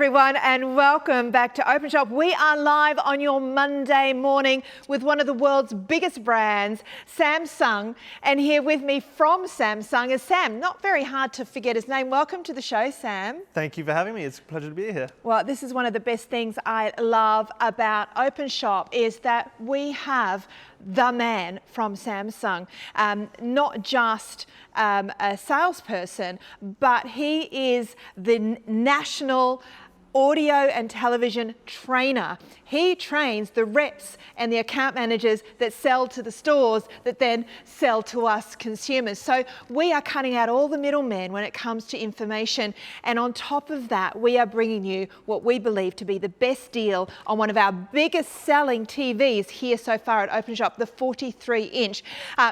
everyone, and welcome back to Openshop. We are live on your Monday morning with one of the world's biggest brands, Samsung. And here with me from Samsung is Sam. Not very hard to forget his name. Welcome to the show, Sam. Thank you for having me. It's a pleasure to be here. Well, this is one of the best things I love about Openshop is that we have the man from Samsung, not just a salesperson, but he is the national audio and television trainer. He trains the reps and the account managers that sell to the stores that then sell to us consumers. So we are cutting out all the middlemen when it comes to information. And on top of that, we are bringing you what we believe to be the best deal on one of our biggest selling TVs here so far at Openshop, the 43-inch.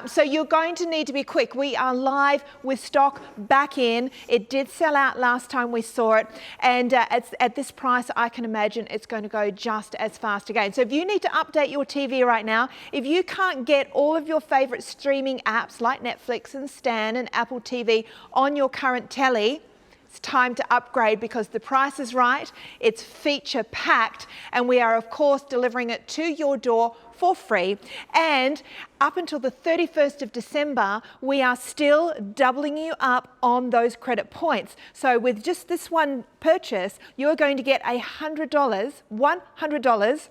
So you're going to need to be quick. We are live with stock back in. It did sell out last time we saw it. And at this price, I can imagine it's going to go just as fast again. So if you need to update your TV right now, if you can't get all of your favorite streaming apps like Netflix and Stan and Apple TV on your current telly, it's time to upgrade because the price is right, it's feature packed, and we are of course delivering it to your door for free. And up until the 31st of December, we are still doubling you up on those credit points. So with just this one purchase, you're going to get $100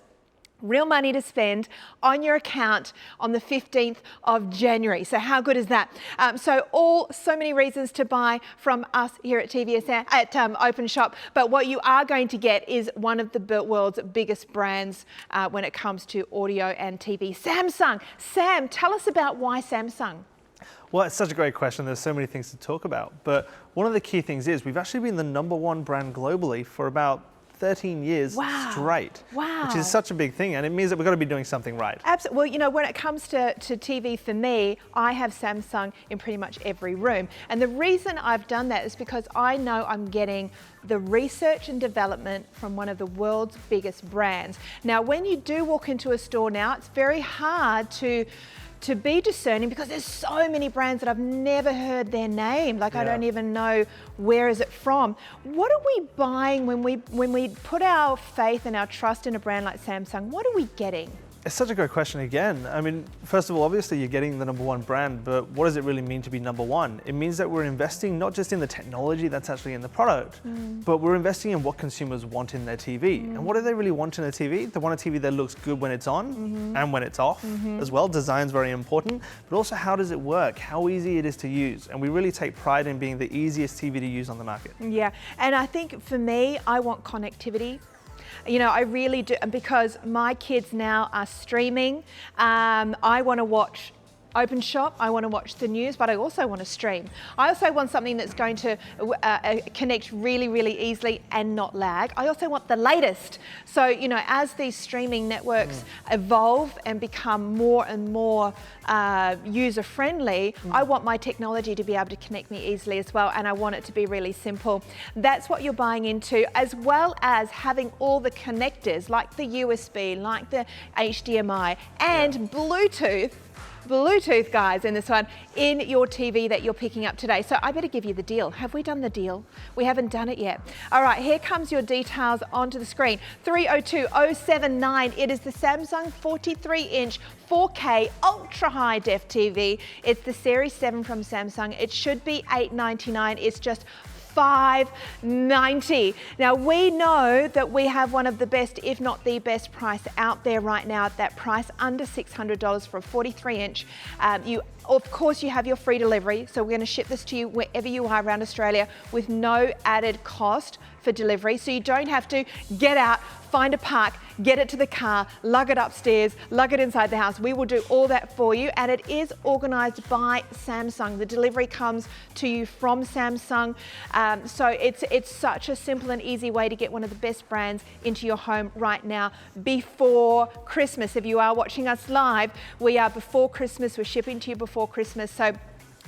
real money to spend on your account on the 15th of January. So how good is that? So many reasons to buy from us here at Openshop, but what you are going to get is one of the world's biggest brands when it comes to audio and TV, Samsung. Sam, tell us about why Samsung. Well, it's such a great question. There's so many things to talk about, but one of the key things is we've actually been the #1 brand globally for about 13 years straight, which is such a big thing, and it means that we've got to be doing something right. Absolutely. Well, you know, when it comes to TV for me, I have Samsung in pretty much every room. And the reason I've done that is because I know I'm getting the research and development from one of the world's biggest brands. Now, when you do walk into a store now, it's very hard to be discerning because there's so many brands that I've never heard their name. Like I don't even know where is it from. What are we buying when we put our faith and our trust in a brand like Samsung? What are we getting? It's such a great question again. I mean, first of all, obviously you're getting the #1 brand, but what does it really mean to be #1? It means that we're investing not just in the technology that's actually in the product, but we're investing in what consumers want in their TV. And what do they really want in a TV? They want a TV that looks good when it's on and when it's off as well. Design's very important, but also how does it work? How easy it is to use. And we really take pride in being the easiest TV to use on the market. Yeah, and I think for me, I want connectivity. You know, I really do, because my kids now are streaming. I want to watch Openshop, I want to watch the news, but I also want to stream. I also want something that's going to connect really, really easily and not lag. I also want the latest. So, you know, as these streaming networks evolve and become more and more user-friendly, I want my technology to be able to connect me easily as well, and I want it to be really simple. That's what you're buying into, as well as having all the connectors, like the USB, like the HDMI, and Bluetooth, guys, in this one, in your TV that you're picking up today. So I better give you the deal. Have we done the deal? We haven't done it yet. All right, here comes your details onto the screen. 302079. It is the Samsung 43-inch 4K ultra high def TV. It's the Series 7 from Samsung. It should be $899. It's just $590. Now we know that we have one of the best, if not the best price out there right now at that price, under $600 for a 43-inch. Of course, you have your free delivery, so we're going to ship this to you wherever you are around Australia with no added cost for delivery. So you don't have to get out, find a park, get it to the car, lug it upstairs, lug it inside the house. We will do all that for you, and it is organised by Samsung. The delivery comes to you from Samsung. So it's such a simple and easy way to get one of the best brands into your home right now before Christmas. If you are watching us live, we are before Christmas. We're shipping to you before Christmas. So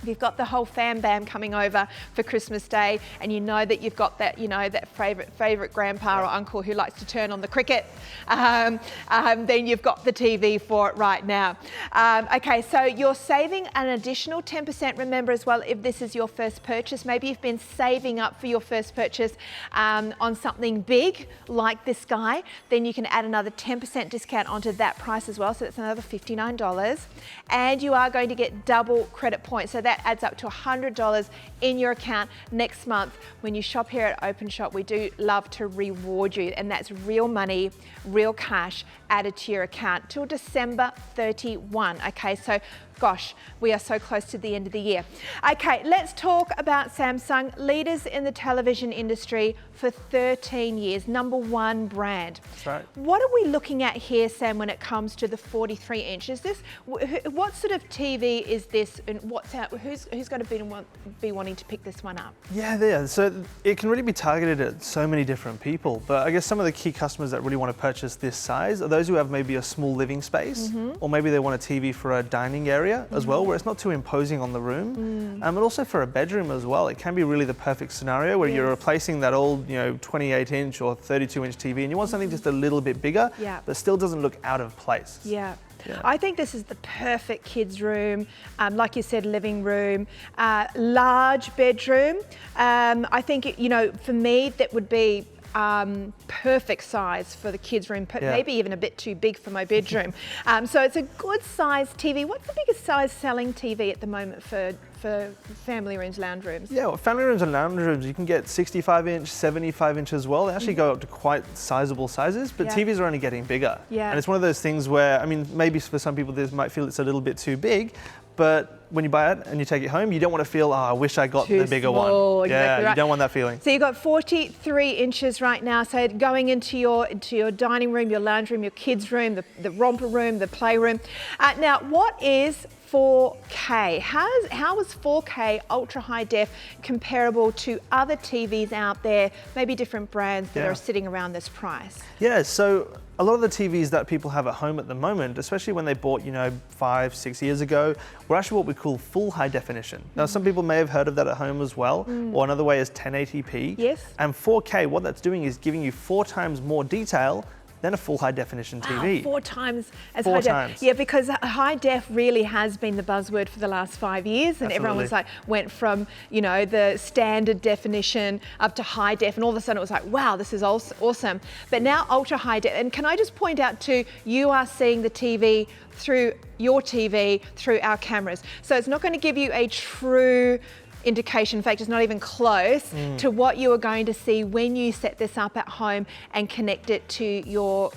If you've got the whole fam bam coming over for Christmas Day, and you know that you've got that, that favourite grandpa or uncle who likes to turn on the cricket, then you've got the TV for it right now. Okay, so you're saving an additional 10%. Remember as well, if this is your first purchase, maybe you've been saving up for your first purchase on something big like this guy, then you can add another 10% discount onto that price as well. So that's another $59, and you are going to get double credit points. So that adds up to $100 in your account next month. When you shop here at Openshop, we do love to reward you, and that's real money, real cash added to your account till December 31. Okay, so gosh, we are so close to the end of the year. Okay, let's talk about Samsung, leaders in the television industry for 13 years, #1 brand. That's right. What are we looking at here, Sam, when it comes to the 43-inch? Is this, what sort of TV is this, and who's going to be wanting to pick this one up? Yeah, so it can really be targeted at so many different people, but I guess some of the key customers that really want to purchase this size are those who have maybe a small living space, or maybe they want a TV for a dining area as well, where it's not too imposing on the room, but also for a bedroom as well. It can be really the perfect scenario where you're replacing that old 28-inch or 32-inch TV, and you want something just a little bit bigger, but still doesn't look out of place. Yeah. I think this is the perfect kids' room, like you said, living room, large bedroom. I think, for me, that would be perfect size for the kids' room, maybe even a bit too big for my bedroom. So it's a good size TV. What's the biggest size selling TV at the moment for family rooms, lounge rooms? Yeah, well, family rooms and lounge rooms, you can get 65-inch, 75-inch as well. They actually go up to quite sizable sizes, but TVs are only getting bigger. Yeah. And it's one of those things where, I mean, maybe for some people this might feel it's a little bit too big, but when you buy it and you take it home, you don't want to feel, I wish I got the bigger one. Exactly right. You don't want that feeling. So you've got 43 inches right now. So going into your dining room, your lounge room, your kids' room, the romper room, the playroom. Now, what is 4K? How is 4K ultra high def comparable to other TVs out there, maybe different brands that are sitting around this price? Yeah, so a lot of the TVs that people have at home at the moment, especially when they bought, 5-6 years ago, were actually what we call full high definition. Now, some people may have heard of that at home as well, or another way is 1080p. Yes. And 4K, what that's doing is giving you 4 times more detail than a full high definition TV. 4 times as high def. Yeah, because high def really has been the buzzword for the last 5 years, and everyone was like, went from, the standard definition up to high def, and all of a sudden it was like, wow, this is awesome. But now ultra high def, and can I just point out too, you are seeing the TV through your TV, through our cameras. So it's not going to give you a true indication, in fact it's not even close to what you are going to see when you set this up at home and connect it to your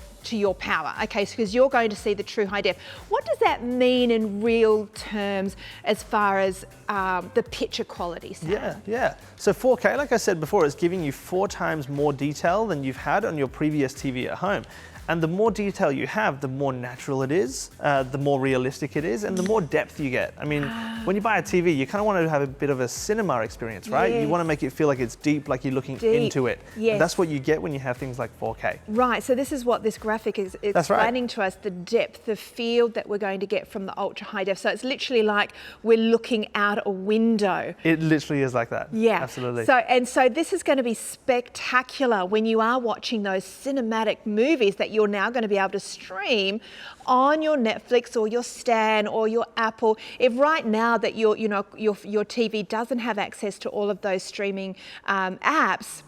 power. Okay, so because you're going to see the true high def. What does that mean in real terms as far as the picture quality? Yeah. So 4K, like I said before, is giving you 4 times more detail than you've had on your previous TV at home. And the more detail you have, the more natural it is, the more realistic it is, and the more depth you get. I mean, when you buy a TV, you kind of want to have a bit of a cinema experience, right? Yes. You want to make it feel like it's deep, like you're looking into it. Yes. And that's what you get when you have things like 4K. Right, so this is what this graphic is explaining to us, the depth, the field that we're going to get from the ultra high def. So it's literally like we're looking out a window. It literally is like that. Yeah. Absolutely. So this is going to be spectacular when you are watching those cinematic movies that you're now going to be able to stream on your Netflix or your Stan or your Apple. If right now that your TV doesn't have access to all of those streaming apps,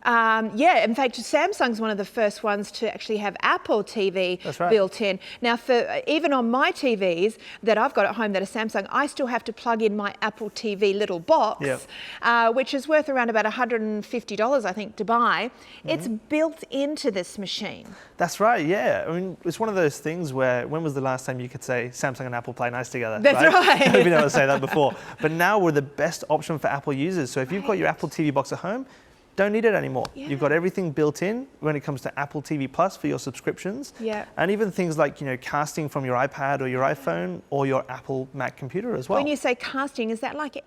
in fact, Samsung's one of the first ones to actually have Apple TV built in. Now, even on my TVs that I've got at home that are Samsung, I still have to plug in my Apple TV little box, which is worth around about $150, I think, to buy. It's built into this machine. That's right, yeah. I mean, it's one of those things where, when was the last time you could say Samsung and Apple play nice together? That's right. I've been able to say that before. But now we're the best option for Apple users. So if you've got your Apple TV box at home, don't need it anymore. You've got everything built in when it comes to Apple TV Plus for your subscriptions. And even things like, casting from your iPad or your iPhone or your Apple Mac computer as well. When you say casting, is that like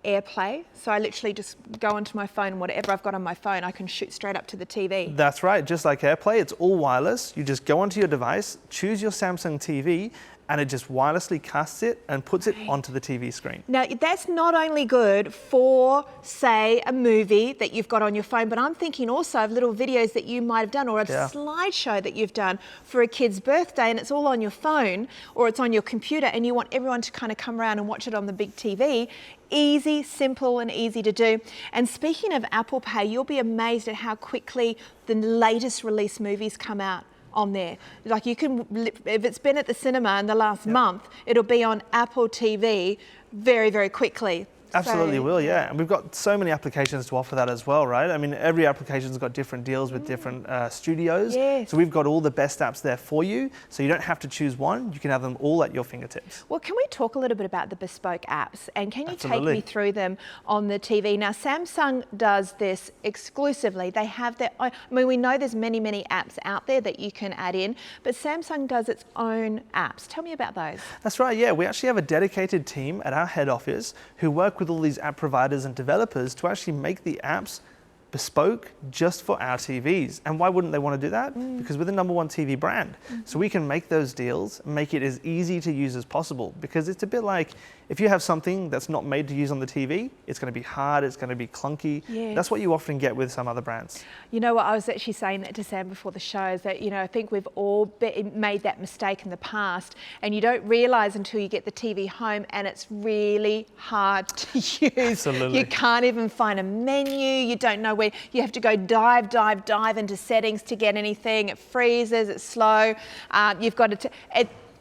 AirPlay? So I literally just go onto my phone, and whatever I've got on my phone, I can shoot straight up to the TV. That's right, just like AirPlay, it's all wireless. You just go onto your device, choose your Samsung TV, and it just wirelessly casts it and puts it onto the TV screen. Now, that's not only good for, say, a movie that you've got on your phone, but I'm thinking also of little videos that you might have done or a slideshow that you've done for a kid's birthday, and it's all on your phone or it's on your computer, and you want everyone to kind of come around and watch it on the big TV. Easy, simple and easy to do. And speaking of Apple Pay, you'll be amazed at how quickly the latest release movies come out on there. Like you can, if it's been at the cinema in the last month, it'll be on Apple TV very, very quickly. Absolutely will, yeah. And we've got so many applications to offer that as well, right? I mean, every application's got different deals with different studios. Yes. So we've got all the best apps there for you. So you don't have to choose one. You can have them all at your fingertips. Well, can we talk a little bit about the bespoke apps? And can you Absolutely. take me through them on the TV? Now, Samsung does this exclusively. They have their own, I mean, we know there's many, many apps out there that you can add in, but Samsung does its own apps. Tell me about those. That's right, yeah. We actually have a dedicated team at our head office who work with all these app providers and developers to actually make the apps bespoke just for our TVs. And why wouldn't they want to do that? Because we're the #1 TV brand. So we can make those deals, make it as easy to use as possible, because it's a bit like if you have something that's not made to use on the TV, it's going to be hard, it's going to be clunky. Yes. That's what you often get with some other brands. You know what, I was actually saying that to Sam before the show, is that, you know, I think we've all made that mistake in the past, and you don't realise until you get the TV home and it's really hard to use. Absolutely. You can't even find a menu, you don't know where, you have to go dive into settings to get anything, it freezes, it's slow, you've got to,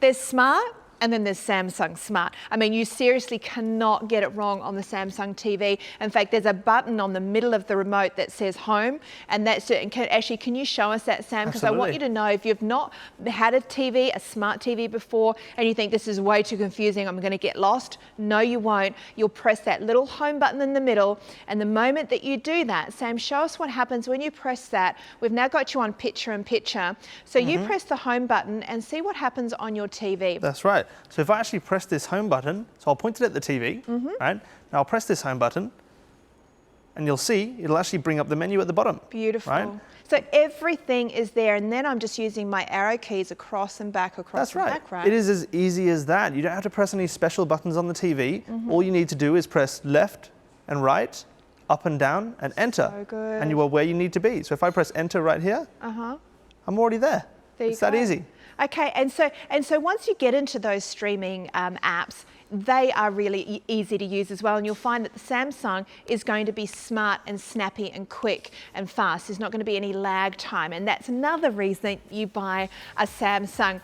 there's smart, and then there's Samsung Smart. I mean, you seriously cannot get it wrong on the Samsung TV. In fact, there's a button on the middle of the remote that says home, and that's it. And can you show us that, Sam? Because I want you to know, if you've not had a TV, a smart TV before, and you think this is way too confusing, I'm gonna get lost. No, you won't. You'll press that little home button in the middle, and the moment that you do that, Sam, show us what happens when you press that. We've now got you on picture in picture. So you press the home button and see what happens on your TV. That's right. So if I actually press this home button, so I'll point it at the TV, right? Now I'll press this home button, and you'll see it'll actually bring up the menu at the bottom. Beautiful. Right? So everything is there, and then I'm just using my arrow keys across and back, That's right. back, right? It is as easy as that. You don't have to press any special buttons on the TV. All you need to do is press left and right, up and down, and enter. So good. And you are where you need to be. So if I press enter right here, I'm already there. It's that easy. Okay, and so once you get into those streaming apps, they are really easy to use as well, and you'll find that the Samsung is going to be smart and snappy and quick and fast. There's not going to be any lag time, and that's another reason you buy a Samsung.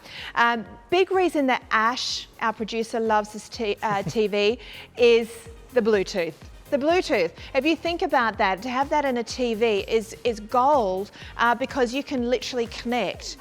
Big reason that Ash, our producer, loves this TV is the Bluetooth. The Bluetooth, if you think about that, to have that in a TV is gold, because you can literally connect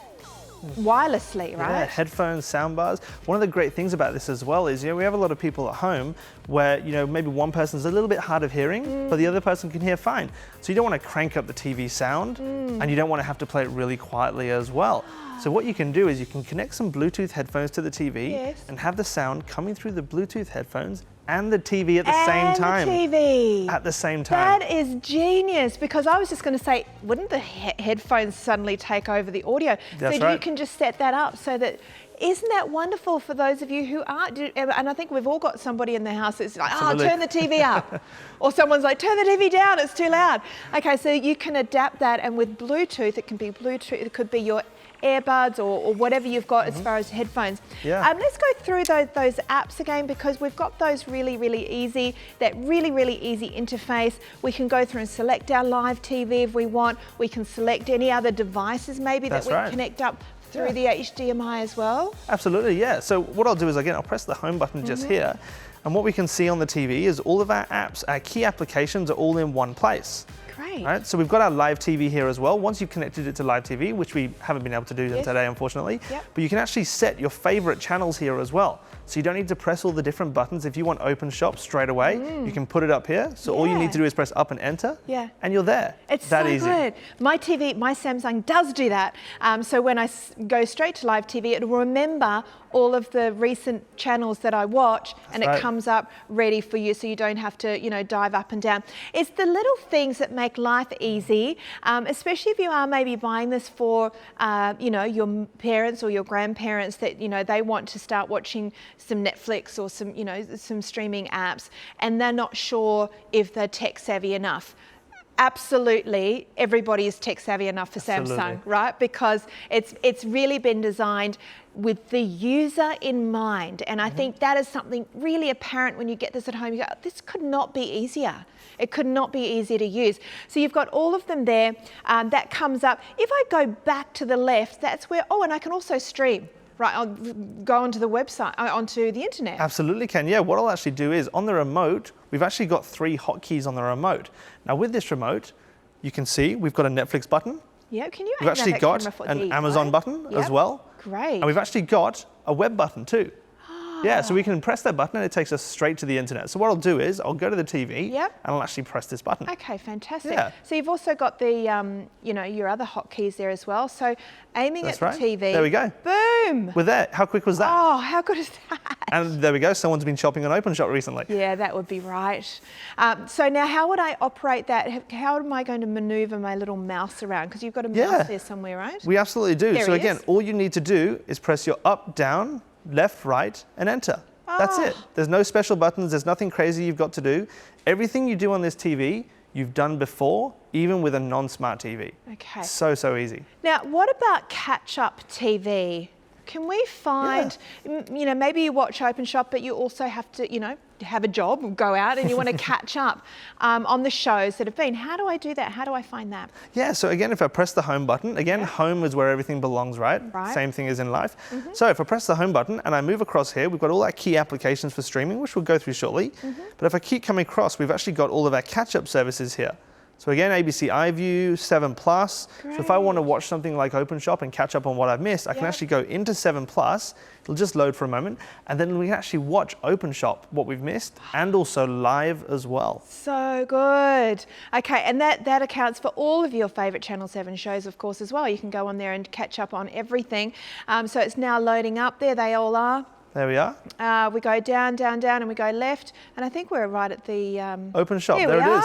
wirelessly, right? Yeah, headphones, soundbars. One of the great things about this as well is, we have a lot of people at home where, maybe one person's a little bit hard of hearing, but the other person can hear fine. So you don't want to crank up the TV sound, and you don't want to have to play it really quietly as well. So what you can do is you can connect some Bluetooth headphones to the TV and have the sound coming through the Bluetooth headphones and the TV at the same time. And the TV. At the same time. That is genius, because I was just going to say, wouldn't the headphones suddenly take over the audio? That's so right. you can just set that up so that, isn't that wonderful for those of you who aren't, and I think we've all got somebody in the house that's like, Absolutely. oh, turn the TV up. Or someone's like, turn the TV down, it's too loud. Okay, so you can adapt that, and with Bluetooth, it can be Bluetooth, it could be your earbuds or whatever you've got as far as headphones. Yeah. Let's go through those apps again, because we've got those really easy, that really easy interface. We can go through and select our live TV if we want. We can select any other devices maybe that we connect up through the HDMI as well. Absolutely, yeah. So what I'll do is, again, I'll press the home button just here, and what we can see on the TV is all of our apps, our key applications are all in one place. Great. Right, so we've got our live TV here as well. Once you've connected it to live TV, which we haven't been able to do today, unfortunately, but you can actually set your favorite channels here as well. So you don't need to press all the different buttons. If you want Openshop straight away, you can put it up here. So all you need to do is press up and enter, and you're there. It's that so easy. good. My TV, my Samsung does do that. So when I go straight to live TV, it will remember all of the recent channels that I watch, it comes up ready for you, so you don't have to, dive up and down. It's the little things that make life easy, especially if you are maybe buying this for, your parents or your grandparents that, they want to start watching some Netflix or some streaming apps, and they're not sure if they're tech savvy enough. Absolutely, everybody is tech savvy enough for Samsung, right? Because it's really been designed with the user in mind. And I think that is something really apparent when you get this at home. You go, this could not be easier. It could not be easier to use. So you've got all of them there. That comes up. If I go back to the left, that's where, and I can also stream. Right, I'll go onto the website, onto the internet. Absolutely can, yeah. What I'll actually do is, on the remote, we've actually got 3 hotkeys on the remote. Now with this remote, you can see we've got a Netflix button. Yeah, can you We've actually got an Amazon button as well. Great. And we've actually got a web button too. Yeah, so we can press that button and it takes us straight to the internet. So what I'll do is I'll go to the TV and I'll actually press this button. Okay, fantastic. Yeah. So you've also got the, your other hotkeys there as well. So aiming at the TV. There we go. Boom. We're there. How quick was that? Oh, how good is that? And there we go. Someone's been shopping on Openshop recently. Yeah, that would be right. So now how would I operate that? How am I going to maneuver my little mouse around? Because you've got a mouse there somewhere, right? We absolutely do. There so again, all you need to do is press your up, down, left, right, and enter. That's it. There's no special buttons. There's nothing crazy you've got to do. Everything you do on this TV, you've done before, even with a non-smart TV. Okay. So easy. Now, what about catch-up TV? Can we find, maybe you watch Openshop, but you also have to, have a job, or go out, and you want to catch up on the shows that have been. How do I do that? How do I find that? Yeah, so again, if I press the home button, home is where everything belongs, right? Same thing as in life. So if I press the home button and I move across here, we've got all our key applications for streaming, which we'll go through shortly. But if I keep coming across, we've actually got all of our catch-up services here. So again, ABC iView, 7 Plus. So if I want to watch something like Openshop and catch up on what I've missed, I can actually go into 7 Plus. It'll just load for a moment, and then we can actually watch Openshop, what we've missed, and also live as well. So good. Okay, and that accounts for all of your favourite Channel 7 shows, of course, as well. You can go on there and catch up on everything. So it's now loading up. There they all are. There we are. We go down, down, down, and we go left. And I think we're right at the... Openshop, there it is.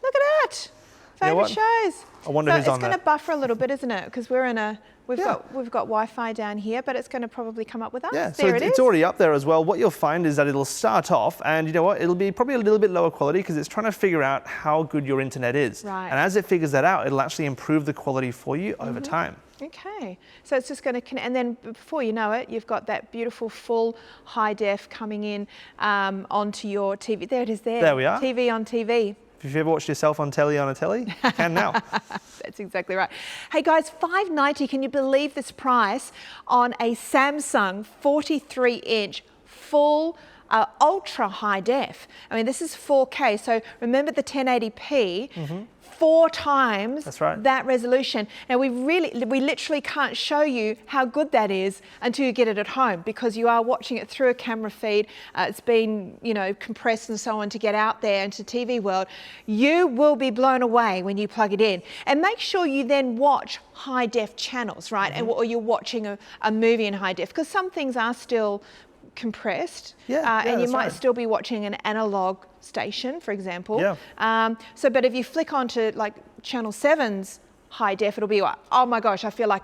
Look at that. Favourite shows. I wonder who's on there. It's going to buffer a little bit, isn't it? Because we're in a... We've got Wi-Fi down here, but it's going to probably come up with us. Yeah, so it's already up there as well. What you'll find is that it'll start off, and you know what? It'll be probably a little bit lower quality because it's trying to figure out how good your internet is. Right. And as it figures that out, it'll actually improve the quality for you over time. Okay, so it's just going to, and then before you know it, you've got that beautiful full high def coming in onto your TV. There it is there. There we are. TV on TV. If you've ever watched yourself on telly on a telly, you can now. That's exactly right. Hey guys, $590, can you believe this price on a Samsung 43-inch full ultra high def? I mean, this is 4K, so remember the 1080p, 4 times that resolution. Now we literally can't show you how good that is until you get it at home, because you are watching it through a camera feed. It's been, compressed and so on to get out there into TV world. You will be blown away when you plug it in. And make sure you then watch high def channels, right? Or you're watching a movie in high def, because some things are still compressed, and you might still be watching an analog station, for example. But if you flick onto like Channel 7's high def, it'll be like, oh my gosh, I feel like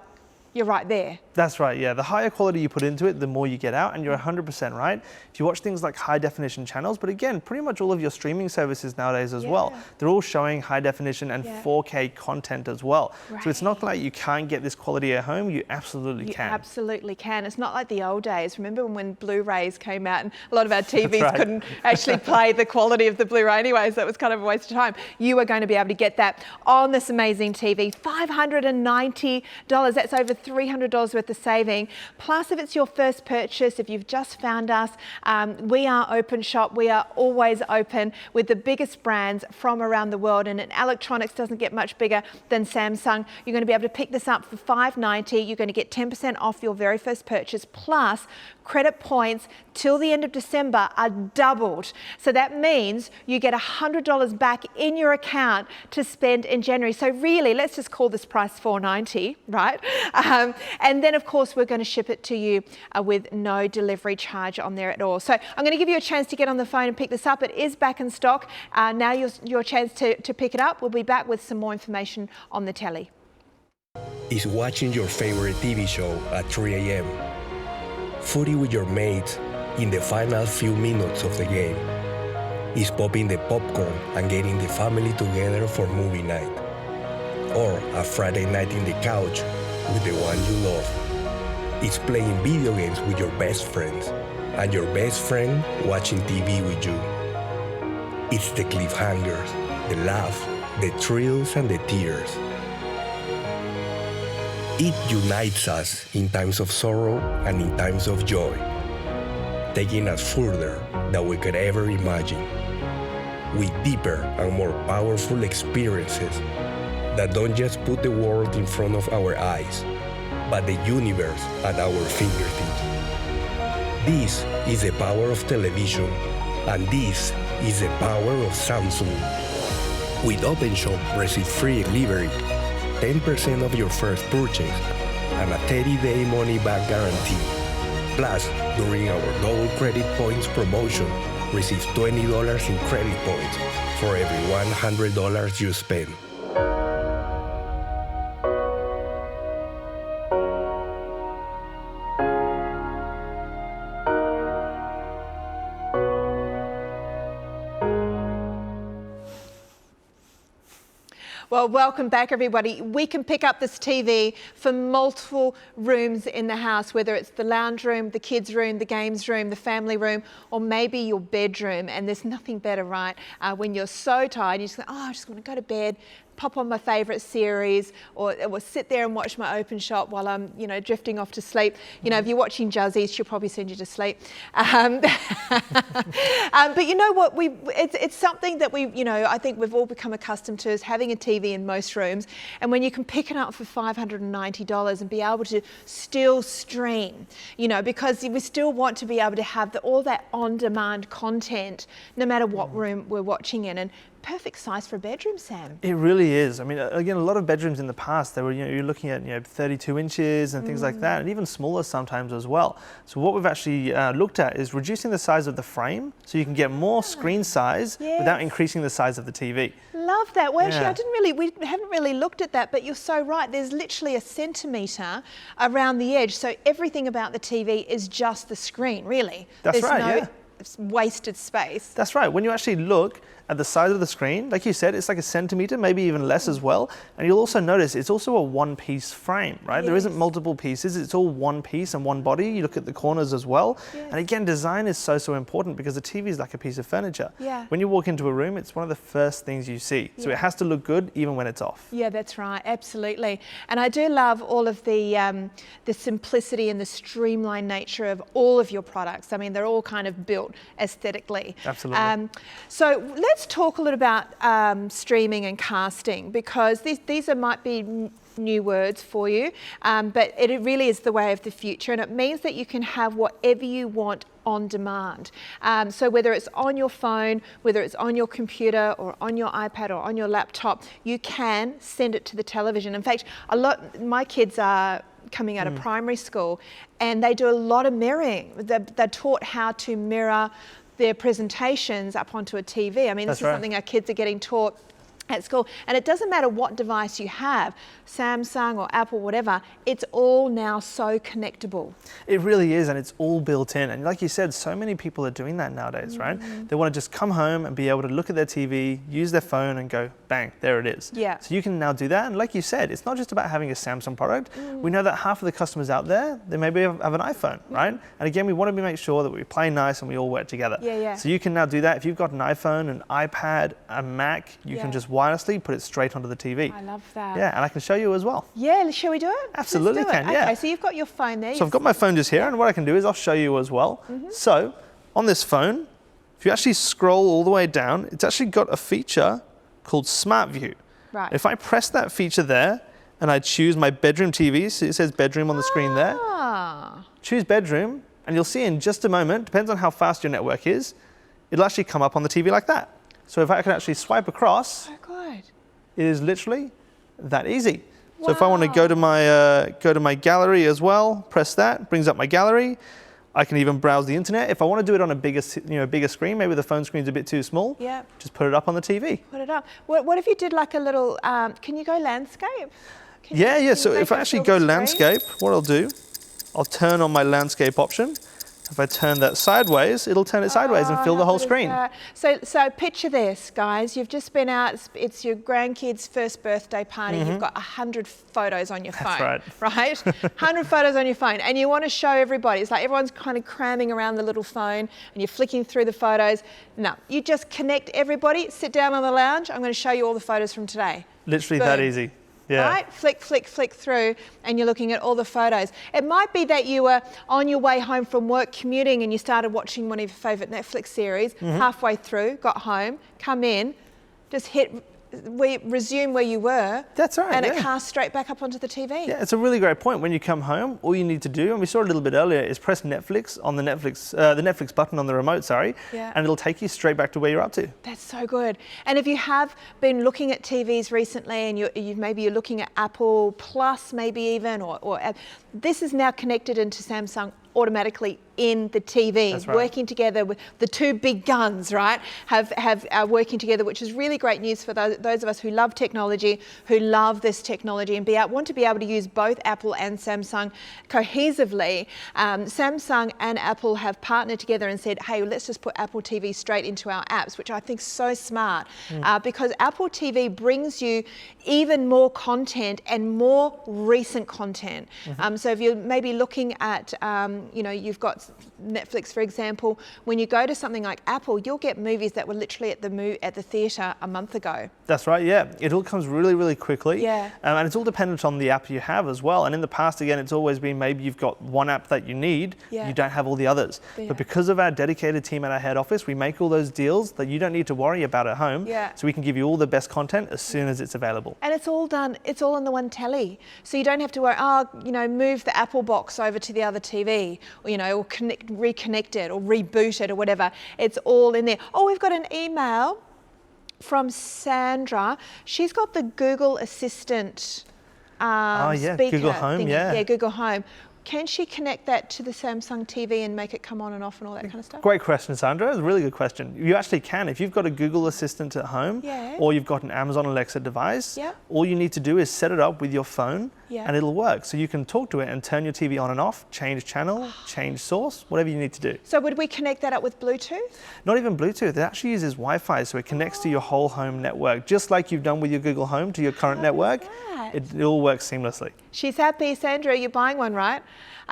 you're right there. That's right, yeah. The higher quality you put into it, the more you get out, and you're 100% right. If you watch things like high definition channels, but again, pretty much all of your streaming services nowadays as well, they're all showing high definition and 4K content as well. So it's not like you can't get this quality at home, you absolutely can. You absolutely can. It's not like the old days. Remember when Blu-rays came out and a lot of our TVs couldn't actually play the quality of the Blu-ray anyway, so it was kind of a waste of time. You are going to be able to get that on this amazing TV. $590, that's over $300 worth of saving. Plus, if it's your first purchase, if you've just found us, we are Openshop. We are always open with the biggest brands from around the world, and electronics doesn't get much bigger than Samsung. You're going to be able to pick this up for $590. You're going to get 10% off your very first purchase, plus credit points till the end of December are doubled. So that means you get $100 back in your account to spend in January. So really, let's just call this price $490, right? And then, of course, we're going to ship it to you with no delivery charge on there at all. So I'm going to give you a chance to get on the phone and pick this up. It is back in stock. Now your chance to pick it up. We'll be back with some more information on the telly. Is watching your favorite TV show at 3 a.m. Footy with your mates in the final few minutes of the game. Is popping the popcorn and getting the family together for movie night. Or a Friday night in the couch with the one you love. It's playing video games with your best friends and your best friend watching TV with you. It's the cliffhangers, the laughs, the thrills and the tears. It unites us in times of sorrow and in times of joy, taking us further than we could ever imagine, with deeper and more powerful experiences that don't just put the world in front of our eyes, but the universe at our fingertips. This is the power of television, and this is the power of Samsung. With Openshop, receive free delivery, 10% of your first purchase, and a 30-day money-back guarantee. Plus, during our double credit points promotion, receive $20 in credit points for every $100 you spend. Well, welcome back, everybody. We can pick up this TV for multiple rooms in the house, whether it's the lounge room, the kids' room, the games room, the family room, or maybe your bedroom. And there's nothing better, right? When you're so tired, you just go, oh, I just want to go to bed, pop on my favourite series, or sit there and watch my Openshop while I'm, drifting off to sleep. If you're watching Juzzies, she'll probably send you to sleep. But you know what? It's something that I think we've all become accustomed to, is having a TV in most rooms. And when you can pick it up for $590 and be able to still stream, because we still want to be able to have all that on-demand content, no matter what room we're watching in. And perfect size for a bedroom, Sam. It really is. I mean, again, a lot of bedrooms in the past, they were, you're looking at 32 inches and things like that, and even smaller sometimes as well. So what we've actually looked at is reducing the size of the frame so you can get more screen size without increasing the size of the TV. Love that. Well, actually, we haven't really looked at that, but you're so right. There's literally a centimetre around the edge, so everything about the TV is just the screen, really. That's right, wasted space. That's right. When you actually look at the side of the screen, like you said, it's like a centimetre, maybe even less as well. And you'll also notice it's also a one-piece frame, right? Yes. There isn't multiple pieces. It's all one piece and one body. You look at the corners as well. Yes. And again, design is so important because the TV is like a piece of furniture. Yeah. When you walk into a room, it's one of the first things you see. So it has to look good even when it's off. Yeah, that's right. Absolutely. And I do love all of the simplicity and the streamlined nature of all of your products. I mean, they're all kind of built aesthetically. Absolutely. So let's talk a little about streaming and casting, because these might be new words for you, but it really is the way of the future, and it means that you can have whatever you want on demand. So whether it's on your phone, whether it's on your computer or on your iPad or on your laptop, you can send it to the television. In fact, my kids are coming out of primary school, and they do a lot of mirroring. They're taught how to mirror their presentations up onto a TV. I mean, this is something our kids are getting taught at school. And it doesn't matter what device you have, Samsung or Apple, whatever, it's all now so connectable. It really is, and it's all built in. And like you said, so many people are doing that nowadays, right? They want to just come home and be able to look at their TV, use their phone and go, bang, there it is. Yeah. So you can now do that. And like you said, it's not just about having a Samsung product. We know that half of the customers out there, they maybe have an iPhone, right? And again, we want to make sure that we play nice and we all work together. Yeah. So you can now do that. If you've got an iPhone, an iPad, a Mac, you can just wirelessly put it straight onto the TV. I love that. Yeah, and I can show you as well. Yeah, shall we do it? Absolutely Let's do can, it. yeah. Okay, so you've got your phone there. So I've got my phone just here, and what I can do is I'll show you as well. So on this phone, if you actually scroll all the way down, it's actually got a feature called Smart View. Right. If I press that feature there, and I choose my bedroom TV, so it says bedroom on the screen there, choose bedroom, and you'll see in just a moment, depends on how fast your network is, it'll actually come up on the TV like that. So if I can actually swipe across, Oh, good. it is literally that easy. So if I want to go to my gallery as well, press that, brings up my gallery. I can even browse the internet. If I want to do it on a bigger screen, maybe the phone screen's a bit too small, just put it up on the TV. Put it up. What if you did like a little, can you go landscape? So if I actually go landscape, what I'll do, I'll turn on my landscape option. If I turn that sideways, it'll turn it sideways and fill the whole screen. So picture this, guys. You've just been out, it's your grandkid's first birthday party. You've got 100 photos on your phone. That's right. 100 photos on your phone. And you want to show everybody. It's like everyone's kind of cramming around the little phone and you're flicking through the photos. No, you just connect everybody, sit down on the lounge. I'm going to show you all the photos from today. Literally Boom. that easy. Yeah. Right? Flick, flick, flick through, and you're looking at all the photos. It might be that you were on your way home from work commuting and you started watching one of your favourite Netflix series, halfway through, got home, come in, just hit resume where you were. That's right. And it casts straight back up onto the TV. Yeah, it's a really great point. When you come home, all you need to do, and we saw it a little bit earlier, is press Netflix on the Netflix button on the remote, and it'll take you straight back to where you're up to. That's so good. And if you have been looking at TVs recently, and maybe you're looking at Apple Plus, maybe even, or this is now connected into Samsung automatically in the TV. That's right. Working together with the two big guns, right? Are working together, which is really great news for those of us who love technology, who love this technology, and want to be able to use both Apple and Samsung cohesively. Samsung and Apple have partnered together and said, hey, let's just put Apple TV straight into our apps, which I think is so smart, because Apple TV brings you even more content and more recent content. So if you're maybe looking at, you've got Netflix, for example, when you go to something like Apple, you'll get movies that were literally at the theatre a month ago. That's right, yeah. It all comes really, really quickly. Yeah. And it's all dependent on the app you have as well. And in the past, again, it's always been maybe you've got one app that you need, you don't have all the others. Yeah. But because of our dedicated team at our head office, we make all those deals that you don't need to worry about at home. Yeah. So we can give you all the best content as soon as it's available. And it's all done, it's all on the one telly. So you don't have to worry, move the Apple box over to the other TV, or reconnect it or reboot it or whatever. It's all in there. Oh, we've got an email from Sandra. She's got the Google Assistant speaker Google Home, thingy. yeah. Yeah, Google Home. Can she connect that to the Samsung TV and make it come on and off and all that kind of stuff? Great question, Sandra. It's a really good question. You actually can. If you've got a Google Assistant at home, or you've got an Amazon Alexa device, all you need to do is set it up with your phone, and it'll work. So you can talk to it and turn your TV on and off, change channel, change source, whatever you need to do. So would we connect that up with Bluetooth? Not even Bluetooth. It actually uses Wi-Fi, so it connects to your whole home network, just like you've done with your Google Home to your current network. It all works seamlessly. She's happy. Sandra, you're buying one, right?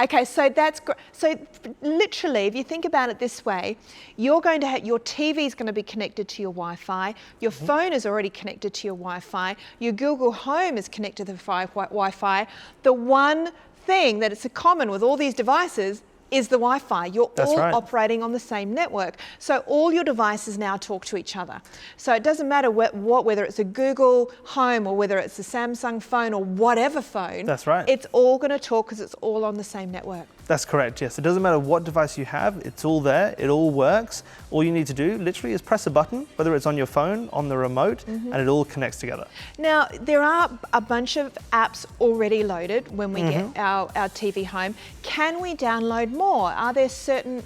Okay, so that's great. So literally, if you think about it this way, you're going to have, your TV is going to be connected to your Wi-Fi. Your phone is already connected to your Wi-Fi. Your Google Home is connected to the Wi-Fi. The one thing that is common with all these devices is the Wi-Fi. You're all operating on the same network. So all your devices now talk to each other. So it doesn't matter whether it's a Google Home or whether it's a Samsung phone or whatever phone. That's right. It's all going to talk because it's all on the same network. That's correct, yes. It doesn't matter what device you have, it's all there, it all works. All you need to do literally is press a button, whether it's on your phone, on the remote, and it all connects together. Now, there are a bunch of apps already loaded when we get our TV home. Can we download more? Are there certain,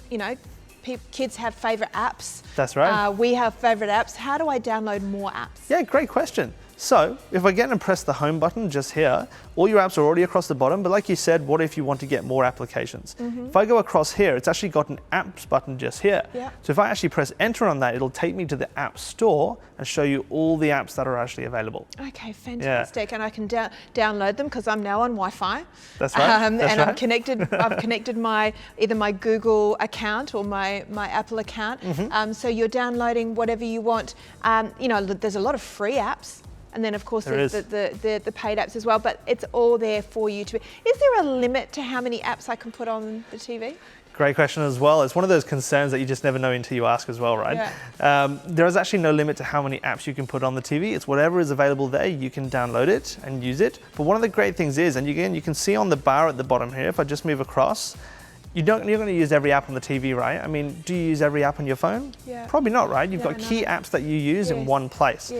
kids have favourite apps? That's right. We have favourite apps. How do I download more apps? Yeah, great question. So if I get and press the home button just here, all your apps are already across the bottom, but like you said, what if you want to get more applications? If I go across here, it's actually got an apps button just here. So if I actually press enter on that, it'll take me to the app store and show you all the apps that are actually available. Okay, fantastic. And I can download them because I'm now on Wi-Fi. That's right. I'm connected. I've connected either my Google account or my Apple account. So you're downloading whatever you want. There's a lot of free apps. And then, of course, there's the paid apps as well, but it's all there for you to. Is there a limit to how many apps I can put on the TV? Great question as well. It's one of those concerns that you just never know until you ask as well, right? There is actually no limit to how many apps you can put on the TV. It's whatever is available there, you can download it and use it. But one of the great things is, and again, you can see on the bar at the bottom here, if I just move across, you're going to use every app on the TV, right? I mean, do you use every app on your phone? Probably not, right? You've got key apps that you use in one place.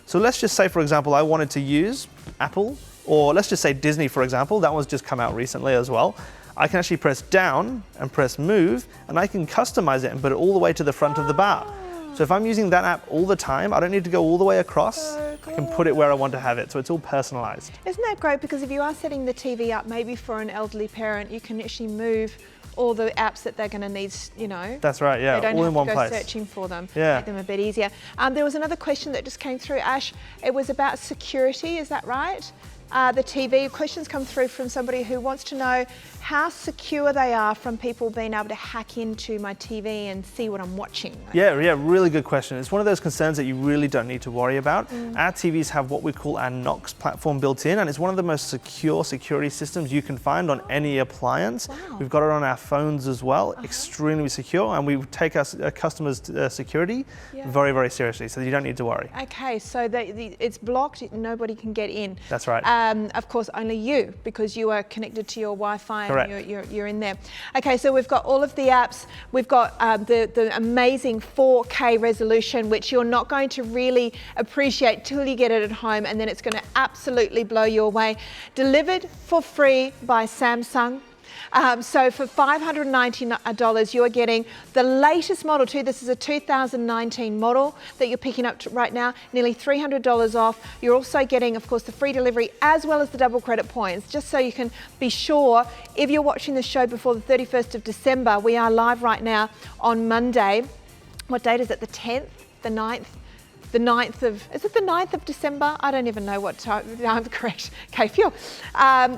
So let's just say, for example, I wanted to use Apple or let's just say Disney, for example, that one's just come out recently as well. I can actually press down and press move, and I can customize it and put it all the way to the front of the bar. So if I'm using that app all the time, I don't need to go all the way across. I can put it where I want to have it, so it's all personalized. Isn't that great? Because if you are setting the TV up, maybe for an elderly parent, you can actually move all the apps that they're going to need, you know. That's right, yeah, they don't all have in one to go place. searching for them, Yeah. make them a bit easier. There was another question that just came through, Ash. It was about security, is that right? The TV questions come through from somebody who wants to know how secure they are from people being able to hack into my TV and see what I'm watching. Yeah, really good question. It's one of those concerns that you really don't need to worry about. Our TVs have what we call our Knox platform built in, and it's one of the most secure security systems you can find on any appliance. Wow. We've got it on our phones as well, extremely secure, and we take our customers' security very, very seriously, so you don't need to worry. Okay, so it's blocked, nobody can get in. That's right. Of course, only you, because you are connected to your Wi-Fi. Correct. And you're in there. Okay, so we've got all of the apps. We've got the amazing 4K resolution, which you're not going to really appreciate till you get it at home, and then it's going to absolutely blow you away. Delivered for free by Samsung. So for $590, you are getting the latest model too. This is a 2019 model that you're picking up right now, nearly $300 off. You're also getting, of course, the free delivery as well as the double credit points, just so you can be sure if you're watching the show before the 31st of December. We are live right now on Monday. What date is it? The 10th? The 9th? The 9th of, is it the 9th of December? I don't even know what time, I'm correct. Okay, phew.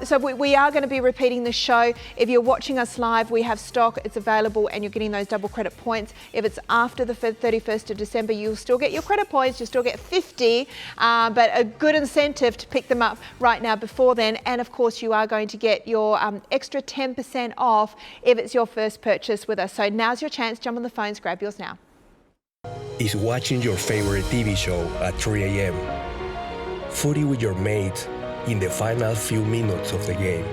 So we are going to be repeating the show. If you're watching us live, we have stock, it's available, and you're getting those double credit points. If it's after the 31st of December, you'll still get your credit points, you'll still get 50, but a good incentive to pick them up right now before then. And of course, you are going to get your extra 10% off if it's your first purchase with us. So now's your chance, jump on the phones, grab yours now. Is watching your favorite TV show at 3 a.m. Footy with your mates in the final few minutes of the game.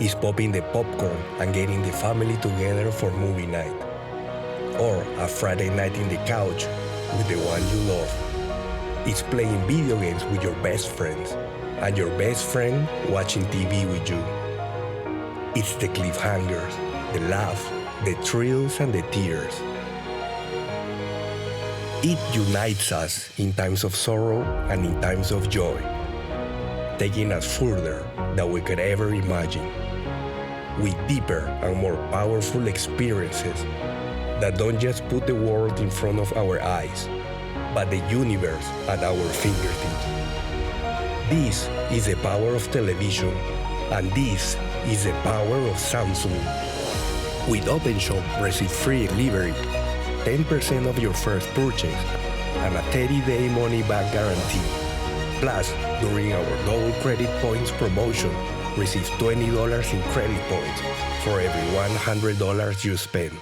Is popping the popcorn and getting the family together for movie night. Or a Friday night in the couch with the one you love. It's playing video games with your best friends and your best friend watching TV with you. It's the cliffhangers, the laughs, the thrills and the tears. It unites us in times of sorrow and in times of joy, taking us further than we could ever imagine, with deeper and more powerful experiences that don't just put the world in front of our eyes, but the universe at our fingertips. This is the power of television, and this is the power of Samsung. With Openshop, receive free delivery, 10% of your first purchase, and a 30-day money-back guarantee. Plus, during our double credit points promotion, receive $20 in credit points for every $100 you spend.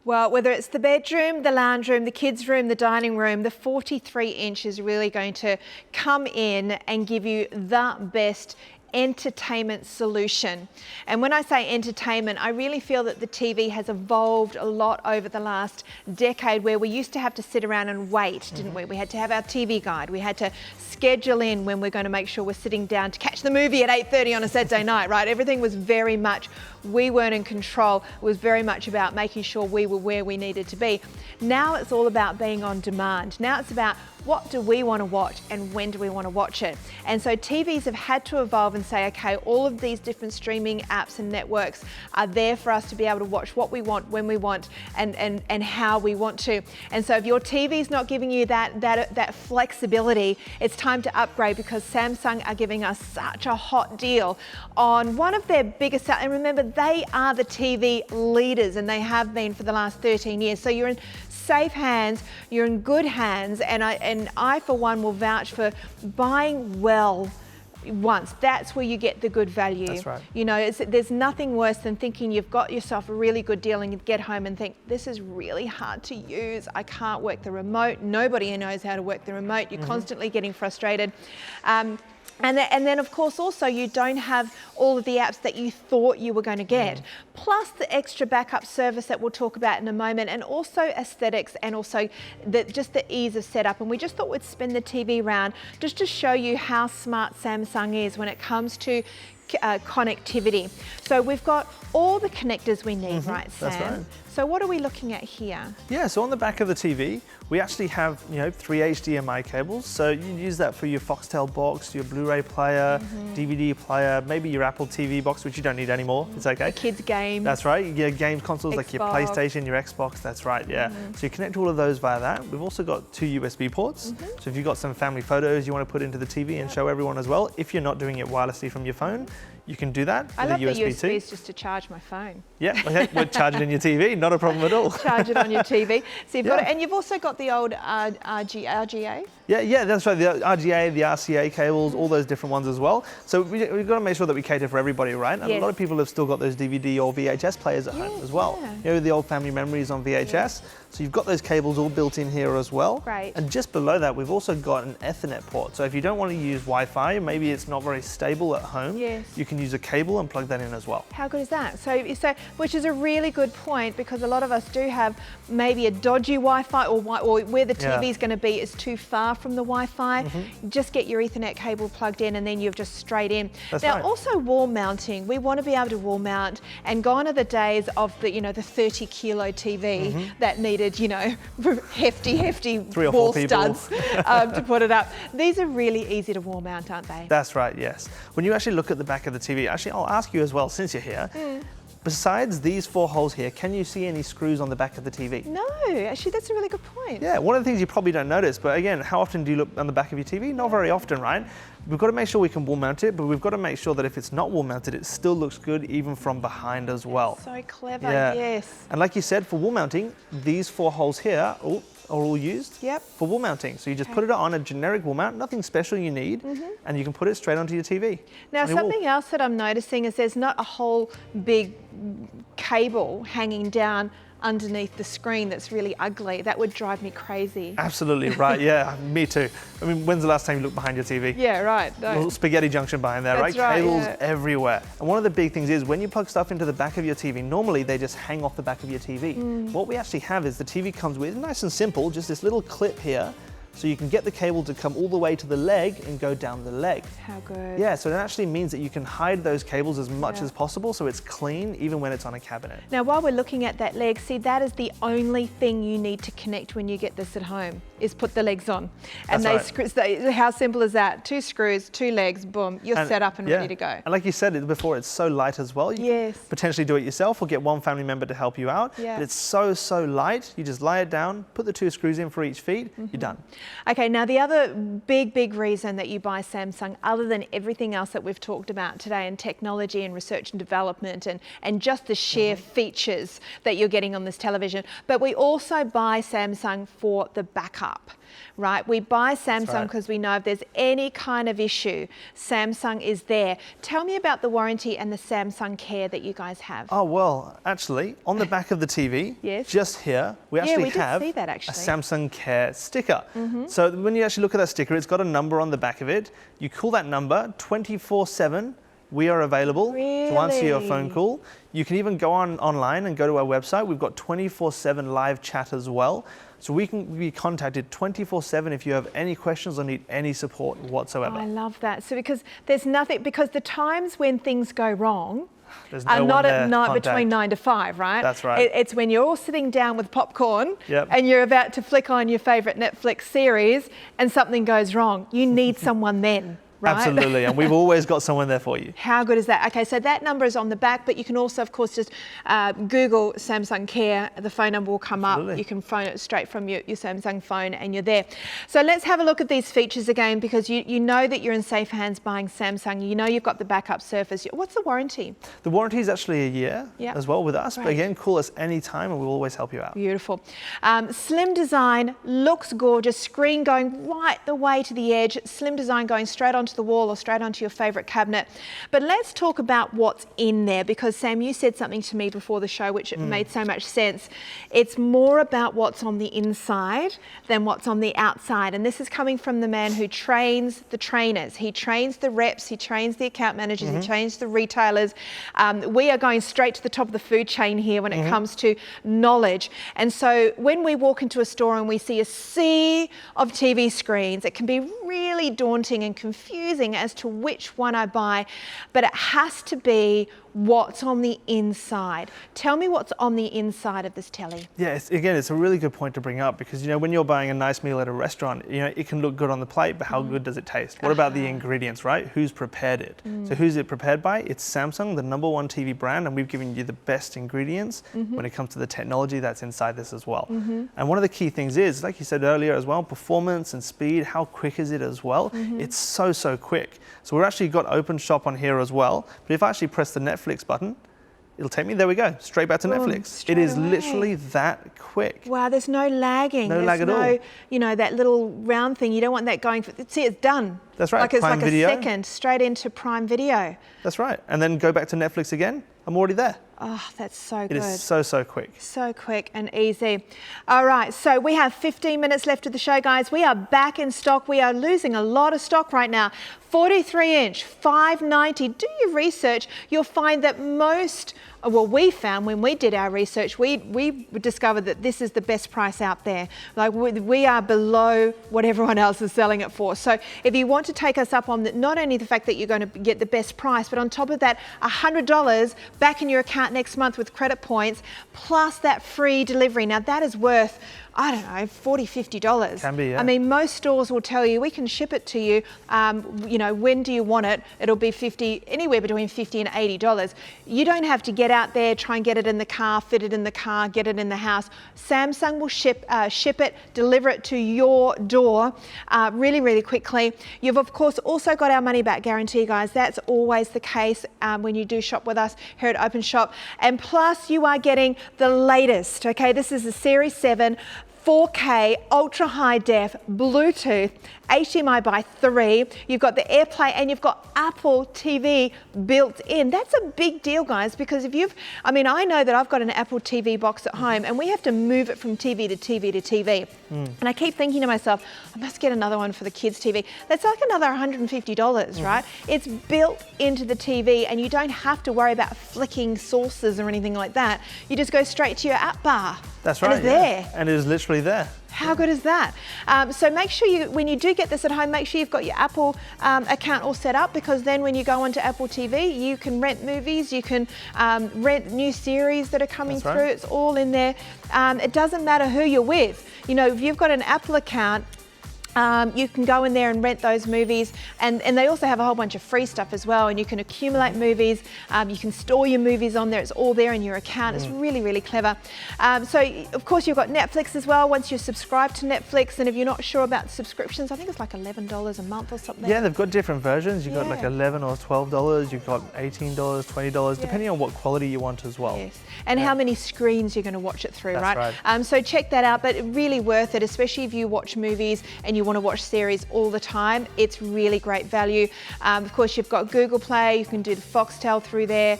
Well, whether it's the bedroom, the lounge room, the kids' room, the dining room, the 43-inch is really going to come in and give you the best entertainment solution. And when I say entertainment, I really feel that the TV has evolved a lot over the last decade, where we used to have to sit around and wait, didn't we? We had to have our TV guide. We had to schedule in when we're going to make sure we're sitting down to catch the movie at 8:30 on a Saturday night, right? Everything was very much, we weren't in control. It was very much about making sure we were where we needed to be. Now it's all about being on demand. Now it's about what do we want to watch and when do we want to watch it? And so TVs have had to evolve and say, okay, all of these different streaming apps and networks are there for us to be able to watch what we want, when we want, and how we want to. And so if your TV's not giving you that flexibility, it's time to upgrade, because Samsung are giving us such a hot deal on one of their biggest, and remember, they are the TV leaders and they have been for the last 13 years. So you're in safe hands, you're in good hands, and I for one will vouch for buying well once. That's where you get the good value. That's right. You know, there's nothing worse than thinking you've got yourself a really good deal and you get home and think, this is really hard to use. I can't work the remote. Nobody knows how to work the remote. You're constantly getting frustrated. And then, of course, also you don't have all of the apps that you thought you were going to get, plus the extra backup service that we'll talk about in a moment, and also aesthetics, and also just the ease of setup. And we just thought we'd spin the TV round just to show you how smart Samsung is when it comes to connectivity. So we've got all the connectors we need, right, Sam? That's right. So what are we looking at here? Yeah, so on the back of the TV, we actually have 3 HDMI cables. So you can use that for your Foxtel box, your Blu-ray player, DVD player, maybe your Apple TV box, which you don't need anymore. It's okay. Kids games. That's right. Your game consoles like your Xbox. PlayStation, your Xbox. That's right. Yeah. So you connect all of those via that. We've also got 2 USB ports. So if you've got some family photos you want to put into the TV and show everyone as well, if you're not doing it wirelessly from your phone, you can do that I with love a USB the too. USBs just to charge my phone. Yeah, okay. We'll charge it in your TV, not a problem at all. Charge it on your TV. So you've got Yeah. it, and you've also got the old RGA. Yeah, that's right. The RGA, the RCA cables, all those different ones as well. So we've got to make sure that we cater for everybody, right? And Yes. a lot of people have still got those DVD or VHS players at home as well. Yeah. The old family memories on VHS. So you've got those cables all built in here as well. Great. And just below that, we've also got an Ethernet port. So if you don't want to use Wi-Fi, maybe it's not very stable at home, Yes. you can use a cable and plug that in as well. How good is that? So, which is a really good point, because a lot of us do have maybe a dodgy Wi-Fi, or where the TV is going to be is too far from the Wi-Fi. Just get your Ethernet cable plugged in, and then you're just straight in. That's now, right. also wall mounting. We want to be able to wall mount, and gone are the days of the 30 kilo TV that needed hefty 3 or 4 wall people. studs to put it up. These are really easy to wall mount, aren't they? That's right, yes. When you actually look at the back of the TV, actually I'll ask you as well, since you're here, besides these 4 holes here, can you see any screws on the back of the TV? No, actually that's a really good point. Yeah, one of the things you probably don't notice, but again, how often do you look on the back of your TV? Not very often, right? We've got to make sure we can wall mount it, but we've got to make sure that if it's not wall mounted, it still looks good even from behind as well. So clever, Yeah. yes. And like you said, for wall mounting, these 4 holes here are all used Yep. for wall mounting. So you just put it on a generic wall mount, nothing special you need, and you can put it straight onto your TV. Now, on your wall. something else that I'm noticing is there's not a whole big cable hanging down underneath the screen that's really ugly. That would drive me crazy. Absolutely right, yeah, me too. I mean, when's the last time you looked behind your TV? Yeah, right. No. Little spaghetti junction behind there, That's right? right, Cables yeah. everywhere. And one of the big things is when you plug stuff into the back of your TV, normally they just hang off the back of your TV. What we actually have is the TV comes with, nice and simple, just this little clip here. So you can get the cable to come all the way to the leg and go down the leg. How good. Yeah, so it actually means that you can hide those cables as much Yeah. as possible so it's clean even when it's on a cabinet. Now, while we're looking at that leg, see, that is the only thing you need to connect when you get this at home, is put the legs on. And That's how simple is that? 2 screws, 2 legs, boom, you're set up and yeah. ready to go. And like you said before, it's so light as well. You Yes. can potentially do it yourself or get one family member to help you out. Yeah. But it's so light. You just lie it down, put the 2 screws in for each feet, you're done. Okay, now the other big reason that you buy Samsung, other than everything else that we've talked about today, and technology and research and development and just the sheer features that you're getting on this television, but we also buy Samsung for the backup, right? We buy Samsung right. because we know if there's any kind of issue, Samsung is there. Tell me about the warranty and the Samsung Care that you guys have. Oh, well, actually, on the back of the TV, Yes. just here, we actually we did have see that, a actually. Samsung Care sticker. So when you actually look at that sticker, it's got a number on the back of it. You call that number 24/7. We are available to answer your phone Really? call. You can even go online and go to our website. We've got 24/7 live chat as well. So we can be contacted 24/7 if you have any questions or need any support whatsoever. I love that. So because the times when things go wrong There's are no not one at there, night contact. between 9 to 5, right? That's right. It's when you're all sitting down with popcorn Yep. and you're about to flick on your favourite Netflix series and something goes wrong. You need someone then, right? Absolutely, and we've always got someone there for you. How good is that? Okay, so that number is on the back, but you can also, of course, just Google Samsung Care. The phone number will come up. Absolutely. You can phone it straight from your Samsung phone and you're there. So let's have a look at these features again, because you know that you're in safe hands buying Samsung. You know you've got the backup surface. What's the warranty? The warranty is actually a year Yep. as well with us, but Great. again, call us anytime and we'll always help you out. Beautiful. Slim design, looks gorgeous, screen going right the way to the edge, slim design going straight onto onto the wall or straight onto your favourite cabinet. But let's talk about what's in there, because Sam, you said something to me before the show which made so much sense. It's more about what's on the inside than what's on the outside. And this is coming from the man who trains the trainers. He trains the reps, he trains the account managers, he trains the retailers. We are going straight to the top of the food chain here when it comes to knowledge. And so when we walk into a store and we see a sea of TV screens, it can be really daunting and confusing as to which one I buy, but it has to be what's on the inside. Tell me what's on the inside of this telly. Yeah, it's a really good point to bring up, because you know, when you're buying a nice meal at a restaurant, you know, it can look good on the plate, but how good does it taste? What about the ingredients, right? Who's prepared it? So who's it prepared by? It's Samsung, the #1 TV brand, and we've given you the best ingredients when it comes to the technology that's inside this as well. And one of the key things is, like you said earlier as well, performance and speed. How quick is it as well? It's so quick. So we've actually got Openshop on here as well, but if I actually press the Netflix button, it'll take me, there we go, straight back to Netflix. It is literally that quick. Wow, there's no lagging. No lag at all. You know, that little round thing, you don't want that going for, see, it's done. That's right, Like it's Prime like Video. a second, straight into Prime Video. That's right. And then go back to Netflix again, I'm already there. Oh, that's so It good. is so quick. So quick and easy. All right, so we have 15 minutes left of the show, guys. We are back in stock. We are losing a lot of stock right now. 43-inch, $590. Do your research. You'll find that most, well, we found when we did our research, we discovered that this is the best price out there. Like we are below what everyone else is selling it for. So if you want to take us up on not only the fact that you're going to get the best price, but on top of that, $100 back in your account next month with credit points, plus that free delivery. Now that is worth, I don't know, $40, $50. Can be, yeah. I mean, most stores will tell you, we can ship it to you, you know, when do you want it? It'll be anywhere between $50 and $80. You don't have to get out there, try and get it in the car, fit it in the car, get it in the house. Samsung will ship it, deliver it to your door really quickly. You've of course also got our money back guarantee, guys. That's always the case when you do shop with us here at Openshop. And plus you are getting the latest, okay? This is the Series 7 4K, ultra high def, Bluetooth, HDMI by 3. You've got the AirPlay and you've got Apple TV built in. That's a big deal, guys, because if I know that I've got an Apple TV box at home and we have to move it from TV to TV to TV. And I keep thinking to myself, I must get another one for the kids' TV. That's like another $150, right? It's built into the TV and you don't have to worry about flicking sources or anything like that. You just go straight to your app bar. That's right. And it's there. And it is literally there. How good is that? So make sure when you do get this at home, make sure you've got your Apple account all set up, because then when you go onto Apple TV, you can rent movies, you can rent new series that are coming through. Right. It's all in there. It doesn't matter who you're with. You know, if you've got an Apple account, you can go in there and rent those movies, and they also have a whole bunch of free stuff as well, and you can accumulate movies, you can store your movies on there, it's all there in your account. It's really clever. So of course you've got Netflix as well once you're subscribed to Netflix, and if you're not sure about subscriptions, I think it's like $11 a month or something. Yeah, they've got different versions. You've got like $11 or $12, you've got $18, $20, depending on what quality you want as well. Yes. And how many screens you're going to watch it through, That's right. So check that out, but really worth it, especially if you watch movies and you want to watch series all the time. It's really great value. Of course, you've got Google Play, you can do the Foxtel through there.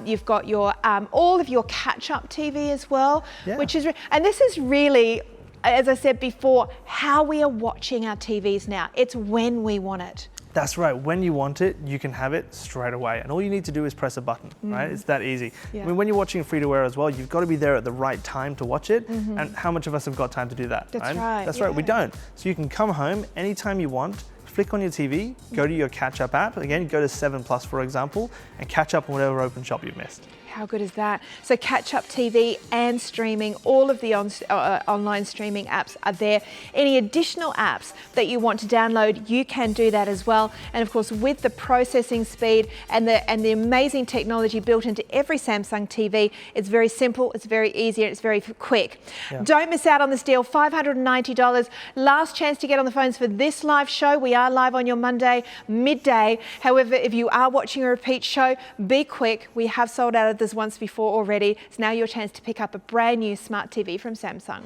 You've got your all of your catch-up TV as well, which is, and this is really, as I said before, how we are watching our TVs now. It's when we want it. That's right. When you want it, you can have it straight away. And all you need to do is press a button, right? It's that easy. Yeah. I mean, when you're watching free-to-air as well, you've got to be there at the right time to watch it. And how much of us have got time to do that? That's right. That's right. We don't. So you can come home anytime you want, flick on your TV, go to your catch-up app. Again, go to 7 Plus, for example, and catch up on whatever Openshop you've missed. How good is that? So catch-up TV and streaming, all of the online streaming apps are there. Any additional apps that you want to download, you can do that as well. And of course, with the processing speed and the amazing technology built into every Samsung TV, it's very simple, it's very easy, and it's very quick. Yeah. Don't miss out on this deal, $590. Last chance to get on the phones for this live show. We are live on your Monday, midday. However, if you are watching a repeat show, be quick. We have sold out of this once before already. It's now your chance to pick up a brand new smart TV from Samsung.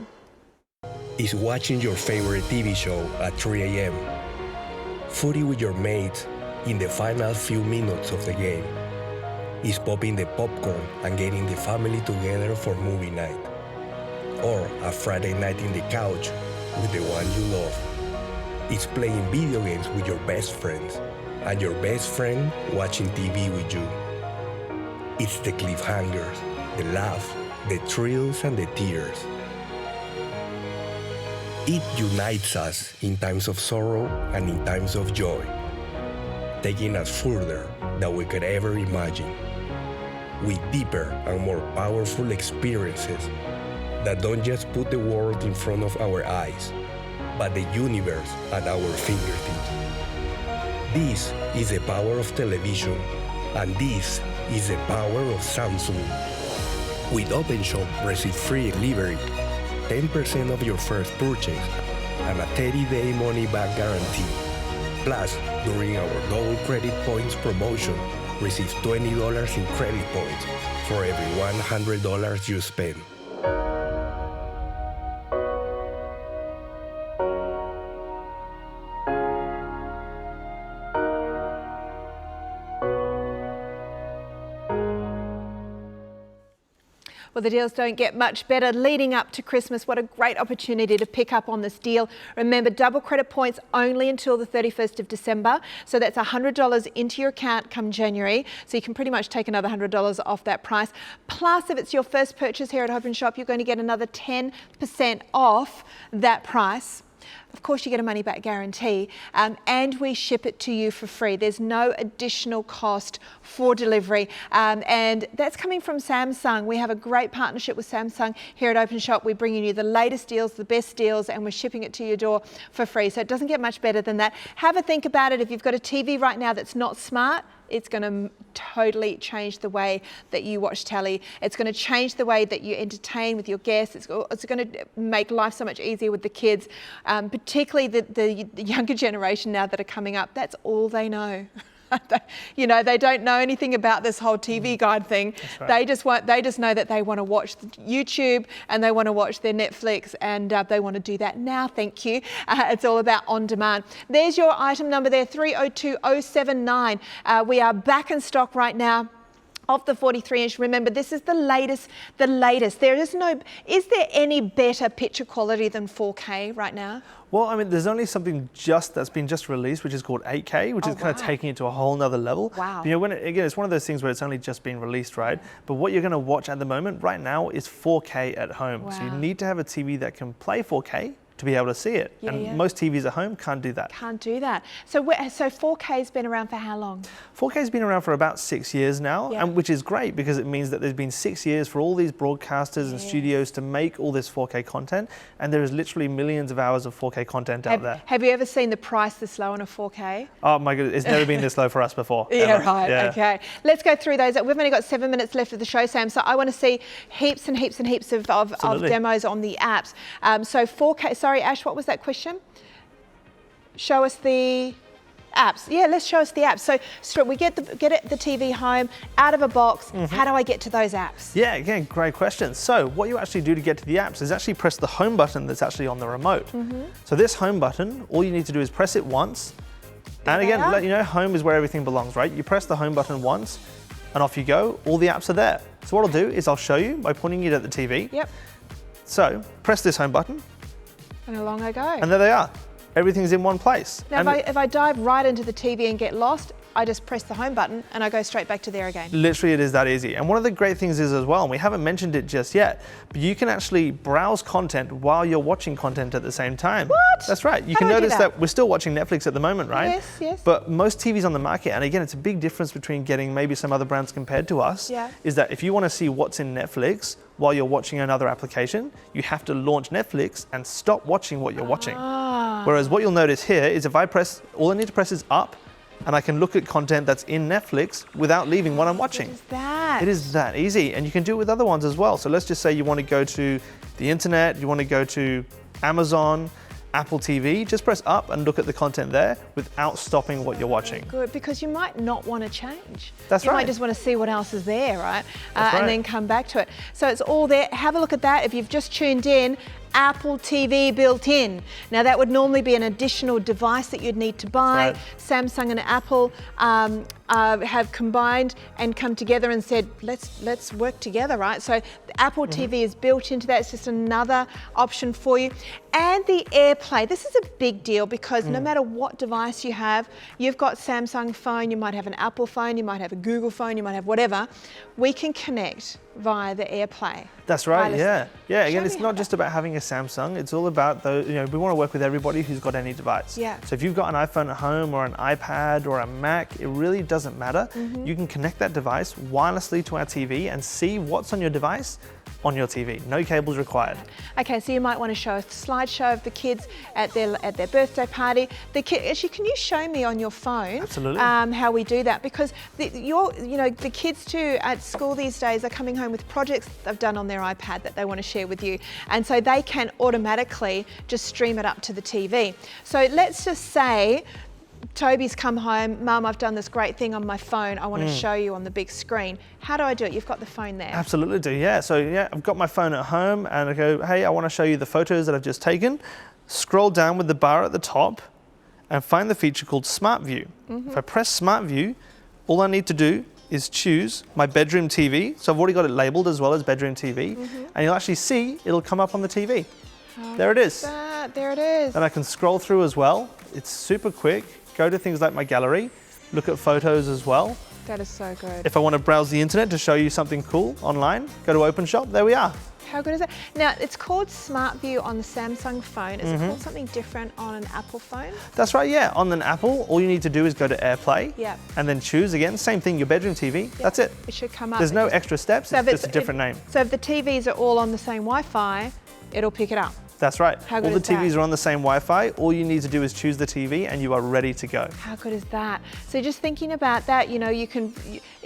Is watching your favorite TV show at 3 a.m. footy with your mates in the final few minutes of the game. It's popping the popcorn and getting the family together for movie night. Or a Friday night in the couch with the one you love. It's playing video games with your best friends and your best friend watching TV with you. It's the cliffhangers, the laugh, the thrills and the tears. It unites us in times of sorrow and in times of joy, taking us further than we could ever imagine, with deeper and more powerful experiences that don't just put the world in front of our eyes, but the universe at our fingertips. This is the power of television, and this is the power of Samsung. With Openshop, receive free delivery, 10% of your first purchase, and a 30-day money-back guarantee. Plus, during our double credit points promotion, receive $20 in credit points for every $100 you spend. Well, the deals don't get much better leading up to Christmas. What a great opportunity to pick up on this deal. Remember, double credit points only until the 31st of December. So that's $100 into your account come January. So you can pretty much take another $100 off that price. Plus, if it's your first purchase here at Openshop, you're going to get another 10% off that price. Of course, you get a money back guarantee, and we ship it to you for free. There's no additional cost for delivery, and that's coming from Samsung. We have a great partnership with Samsung here at Openshop. We're bringing you the latest deals, the best deals, and we're shipping it to your door for free. So it doesn't get much better than that. Have a think about it. If you've got a TV right now that's not smart, it's going to totally change the way that you watch telly. It's going to change the way that you entertain with your guests. It's going to make life so much easier with the kids, particularly the younger generation now that are coming up. That's all they know. You know, they don't know anything about this whole TV guide thing. Right. They just know that they want to watch YouTube and they want to watch their Netflix, and they want to do that now. Thank you. It's all about on demand. There's your item number there, 302079. We are back in stock right now of the 43-inch. Remember, this is the latest. Is there any better picture quality than 4K right now? Well, I mean, there's only something that's been released, which is called 8K, which is kind of taking it to a whole nother level. Wow. You know, again, it's one of those things where it's only just been released, right? But what you're going to watch at the moment right now is 4K at home. Wow. So you need to have a TV that can play 4K to be able to see it. Most TVs at home can't do that. Can't do that. So 4K's been around for how long? 4K's been around for about 6 years now, and which is great because it means that there's been 6 years for all these broadcasters and studios to make all this 4K content, and there is literally millions of hours of 4K content out there. Have you ever seen the price this low on a 4K? Oh my goodness, it's never been this low for us before. Okay. Let's go through those. We've only got 7 minutes left of the show, Sam, so I want to see heaps and heaps and heaps of demos on the apps. So 4K, sorry Ash, what was that question? Show us the apps. Yeah, let's show us the apps. So we get the TV home, out of a box. How do I get to those apps? Yeah, again, great question. So what you actually do to get to the apps is actually press the home button that's actually on the remote. So this home button, all you need to do is press it once. And again, let you know, home is where everything belongs, right? You press the home button once and off you go. All the apps are there. So what I'll do is I'll show you by pointing it at the TV. Yep. So press this home button. And along I go. And there they are. Everything's in one place. Now, if I dive right into the TV and get lost, I just press the home button and I go straight back to there again. Literally, it is that easy. And one of the great things is as well, and we haven't mentioned it just yet, but you can actually browse content while you're watching content at the same time. What? That's right. You can notice that we're still watching Netflix at the moment, right? Yes, yes. But most TVs on the market, and again, it's a big difference between getting maybe some other brands compared to us, is that if you want to see what's in Netflix while you're watching another application, you have to launch Netflix and stop watching what you're watching. Whereas what you'll notice here is if I press, all I need to press is up, and I can look at content that's in Netflix without leaving what I'm watching. It is that. It is that easy, and you can do it with other ones as well. So let's just say you want to go to the internet, you want to go to Amazon, Apple TV, just press up and look at the content there without stopping what you're watching. Good, because you might not want to change. That's right. You right. might just want to see what else is there, right? That's right. And then come back to it. So it's all there. Have a look at that. If you've just tuned in, Apple TV built in. Now that would normally be an additional device that you'd need to buy. Right. Samsung and Apple have combined and come together and said, let's work together, right? So the Apple TV is built into that. It's just another option for you. And the AirPlay, this is a big deal because no matter what device you have, you've got Samsung phone, you might have an Apple phone, you might have a Google phone, you might have whatever, we can connect via the AirPlay. That's right, yeah. Yeah, again, Show it's me not how just about having a Samsung, it's all about, we want to work with everybody who's got any device. Yeah. So if you've got an iPhone at home or an iPad or a Mac, it really doesn't matter. You can connect that device wirelessly to our TV and see what's on your device on your TV. No cables required. Okay, so you might want to show a slideshow of the kids at their birthday party. Actually, can you show me on your phone? Absolutely. How we do that? Because the kids too at school these days are coming home with projects they've done on their iPad that they want to share with you, and so they can automatically just stream it up to the TV. So let's just say Toby's come home, Mum, I've done this great thing on my phone, I want to show you on the big screen. How do I do it? You've got the phone there. Absolutely do, yeah. So yeah, I've got my phone at home and I go, hey, I want to show you the photos that I've just taken. Scroll down with the bar at the top and find the feature called Smart View. If I press Smart View, all I need to do is choose my bedroom TV. So I've already got it labeled as well as bedroom TV. And you'll actually see it'll come up on the TV. There it is. There it is. And I can scroll through as well. It's super quick. Go to things like my gallery, look at photos as well. That is so good. If I want to browse the internet to show you something cool online, go to Openshop, there we are. How good is that? Now, it's called Smart View on the Samsung phone. Is it called something different on an Apple phone? That's right, yeah. On an Apple, all you need to do is go to AirPlay Yeah. and then choose again, same thing, your bedroom TV, that's it. It should come up. There's no extra steps, So it's just a different name. So if the TVs are all on the same Wi-Fi, it'll pick it up. That's right. How All good the is that? TVs are on the same Wi-Fi. All you need to do is choose the TV and you are ready to go. How good is that? So just thinking about that, you can,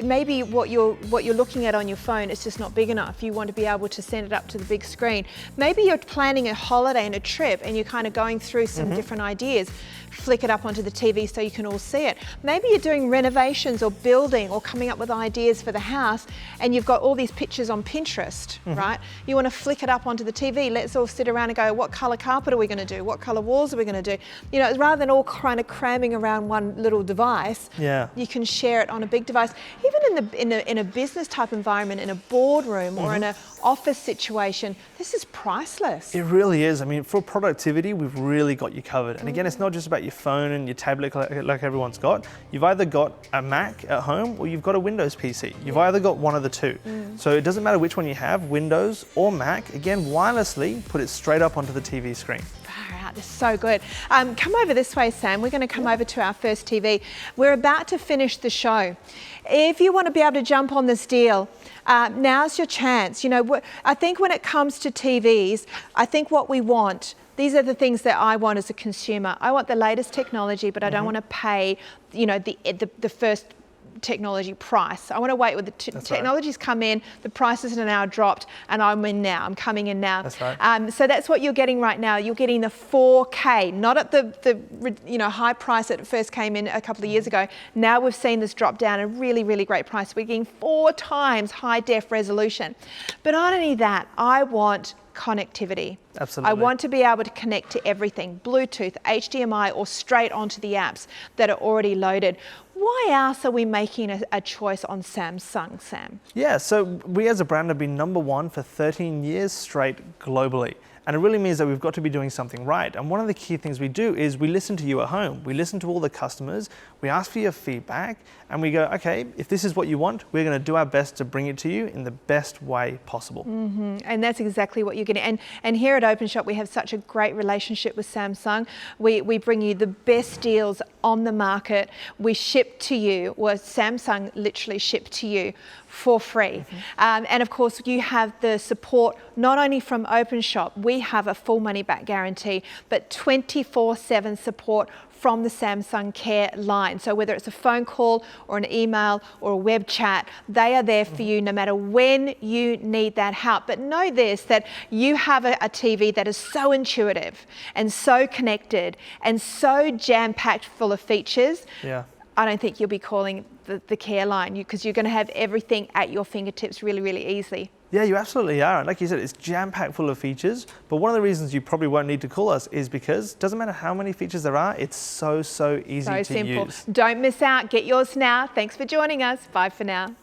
maybe what you're looking at on your phone is just not big enough. You want to be able to send it up to the big screen. Maybe you're planning a holiday and a trip and you're kind of going through some different ideas. Flick it up onto the TV so you can all see it. Maybe you're doing renovations or building or coming up with ideas for the house and you've got all these pictures on Pinterest, right? You want to flick it up onto the TV. Let's all sit around and go, what colour carpet are we going to do? What colour walls are we going to do? Rather than all kind of cramming around one little device, you can share it on a big device. Even in a business type environment, in a boardroom or in an office situation, this is priceless. It really is. I mean, for productivity, we've really got you covered. And again, it's not just about your phone and your tablet like everyone's got. You've either got a Mac at home or you've got a Windows PC. You've either got one of the two. So it doesn't matter which one you have, Windows or Mac. Again, wirelessly, put it straight up onto the TV screen. Far out, this is so good. Come over this way, Sam. We're going to come over to our first TV. We're about to finish the show. If you want to be able to jump on this deal, now's your chance. I think when it comes to TVs, I think what we want, these are the things that I want as a consumer. I want the latest technology, but I don't want to pay, the first technology price. I want to wait with the technology's come in, the prices are now dropped, and I'm in now. I'm coming in now. That's right. So that's what you're getting right now. You're getting the 4K, not at the high price that it first came in a couple of years ago. Now we've seen this drop down a really, really great price. We're getting 4 times high def resolution. But not only that, I want connectivity. Absolutely. I want to be able to connect to everything, Bluetooth, HDMI, or straight onto the apps that are already loaded. Why else are we making a choice on Samsung, Sam? Yeah, so we as a brand have been #1 for 13 years straight globally. And it really means that we've got to be doing something right. And one of the key things we do is we listen to you at home. We listen to all the customers, we ask for your feedback, and we go, okay, if this is what you want, we're going to do our best to bring it to you in the best way possible. And that's exactly what you're getting. And here at Openshop, we have such a great relationship with Samsung. We bring you the best deals on the market. We ship to you, or Samsung literally ship to you for free. And of course, you have the support not only from Openshop, we have a full money back guarantee, but 24/7 support from the Samsung Care line. So whether it's a phone call or an email or a web chat, they are there for you no matter when you need that help. But know this, that you have a TV that is so intuitive and so connected and so jam-packed full of features. Yeah. I don't think you'll be calling the care line because you're going to have everything at your fingertips really, really easily. Yeah, you absolutely are. Like you said, it's jam-packed full of features, but one of the reasons you probably won't need to call us is because it doesn't matter how many features there are, it's so easy So to simple. use. Don't miss out. Get yours now. Thanks for joining us. Bye for now.